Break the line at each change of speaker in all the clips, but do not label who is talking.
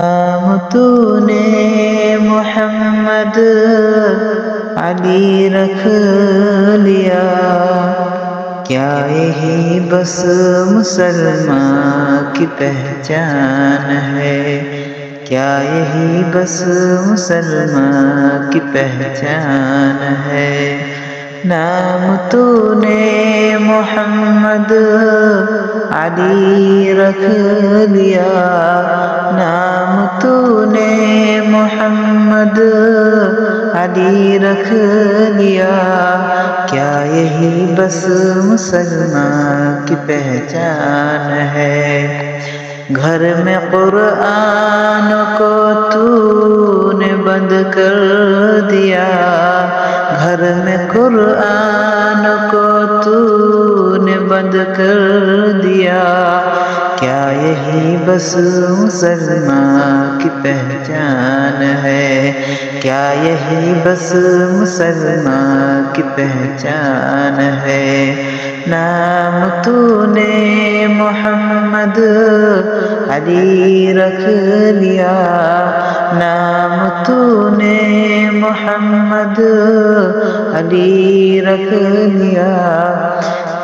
नाम तूने मोहम्मद अली रख लिया, क्या यही बस मुसलमान की पहचान है, क्या यही बस मुसलमान की पहचान है। नाम तूने मोहम्मद अली रख लिया, नाम तूने मोहम्मद अली रख लिया, क्या यही बस मुसलमान की पहचान है। घर में कुरान को तूने बंद कर दिया, घर में कुरान को तूने बंद कर दिया, क्या यही बस मुसलमान की पहचान है, क्या यही बस मुसलमान की पहचान है। नाम तूने मोहम्मद अली रख लिया, नाम तूने मोहम्मद अली रख लिया,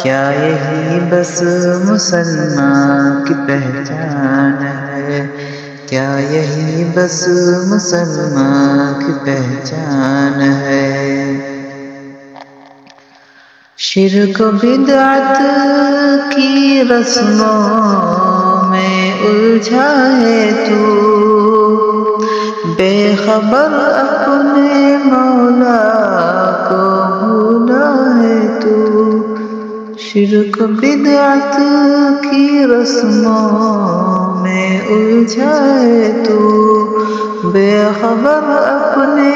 क्या यही बस मुसलमान की पहचान है, क्या यही बस मुसलमान की पहचान है। शिर्क बिदअत की रस्मों में उलझा है तू, बेखबर अपने मौला को भूला है तू। शिर्क बिदअत की रस्मों में उलझा है तू, बेखबर अपने